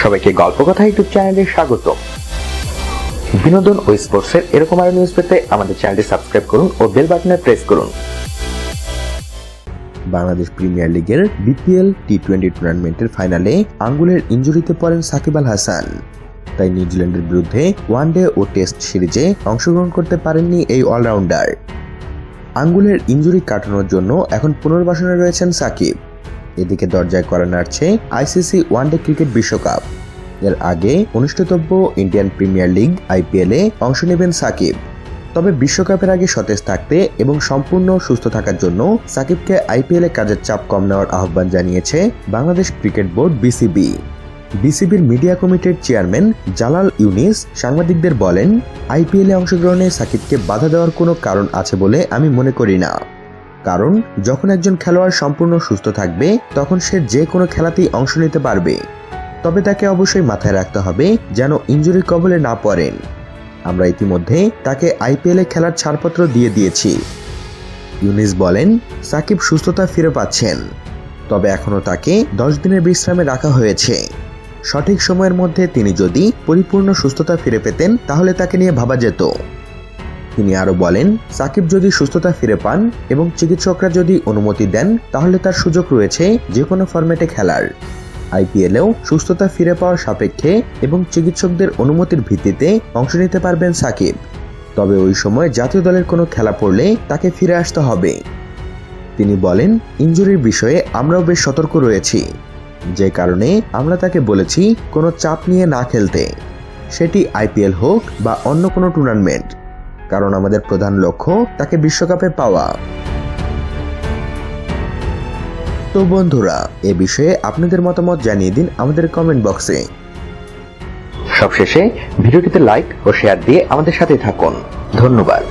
সবাইকে গল্প কথা ইউটিউব চ্যানেলে স্বাগত। বিনোদন ও স্পোর্টসের এরকম আরো নিউজ পেতে আমাদের চ্যানেলটি সাবস্ক্রাইব করুন ও বেল বাটনে প্রেস করুন। বাংলাদেশ প্রিমিয়ার লিগের বিপিএল টি-20 টুর্নামেন্টের ফাইনালে আঙ্গুলের ইনজুরিতে পড়েন সাকিব আল হাসান। তাই নিউজিল্যান্ডের বিরুদ্ধে ওয়ানডে ও টেস্ট সিরিজে অংশগ্রহণ করতে পারেননি এই অলরাউন্ডার। আঙ্গুলের ইনজুরি কাটানোর জন্য এখন পুনর্বাসনে রয়েছেন সাকিব। এদিকে দরজায় কড়া নাড়ছে আইসিসি ওয়ানডে ক্রিকেট বিশ্বকাপ। এর আগে অনুষ্ঠিতব্য ইন্ডিয়ান প্রিমিয়ার লিগ আইপিএলে অংশ নেবেন সাকিব। তবে বিশ্বকাপের আগে সতেজ থাকতে এবং সম্পূর্ণ সুস্থ থাকার জন্য সাকিবকে আইপিএলে কাজের চাপ কম নেওয়ার আহ্বান জানিয়েছে বাংলাদেশ ক্রিকেট বোর্ড বিসিবি। বিসিবির মিডিয়া কমিটির চেয়ারম্যান জালাল ইউনিস সাংবাদিকদের বলেন, আইপিএলে অংশগ্রহণে সাকিবকে বাধা দেওয়ার কোনো কারণ আছে বলে আমি মনে করি না। কারণ যখন একজন খেলোয়াড় সম্পূর্ণ সুস্থ থাকবে তখন সে যে কোনো খেলাতেই অংশ নিতে পারবে। তবে তাকে অবশ্যই মাথায় রাখতে হবে যেন ইনজুরি কবলে না পড়েন। আমরা ইতিমধ্যে তাকে আইপিএলে খেলার ছাড়পত্র দিয়ে দিয়েছি। ইউনিস বলেন, সাকিব সুস্থতা ফিরে পাচ্ছেন, তবে এখনও তাকে 10 দিনের বিশ্রামে রাখা হয়েছে। সঠিক সময়ের মধ্যে তিনি যদি পরিপূর্ণ সুস্থতা ফিরে পেতেন তাহলে তাকে নিয়ে ভাবা যেত। তিনি আরো বলেন, সাকিব যদি সুস্থতা ফিরে পান এবং চিকিৎসকরা যদি অনুমতি দেন তাহলে তার সুযোগ রয়েছে যে কোনো ফরম্যাটে খেলার। আইপিএলেও সুস্থতা ফিরে পাওয়ার সাপেক্ষে এবং চিকিৎসকদের অনুমতির ভিত্তিতে অংশ নিতে পারবেন সাকিব। তবে ওই সময় জাতীয় দলের কোনো খেলা পড়লে তাকে ফিরে আসতে হবে। তিনি বলেন, ইনজুরির বিষয়ে আমরাও বেশ সতর্ক রয়েছি, যে কারণে আমরা তাকে বলেছি কোনো চাপ নিয়ে না খেলতে, সেটি আইপিএল হোক বা অন্য কোনো টুর্নামেন্ট, কারণ আমাদের প্রধান লক্ষ্য তাকে বিশ্বকাপে পাওয়া। তো বন্ধুরা, এ বিষয়ে আপনাদের মতামত জানিয়ে দিন আমাদের কমেন্ট বক্সে। সবশেষে ভিডিওটিতে লাইক ও শেয়ার দিয়ে আমাদের সাথে থাকুন। ধন্যবাদ।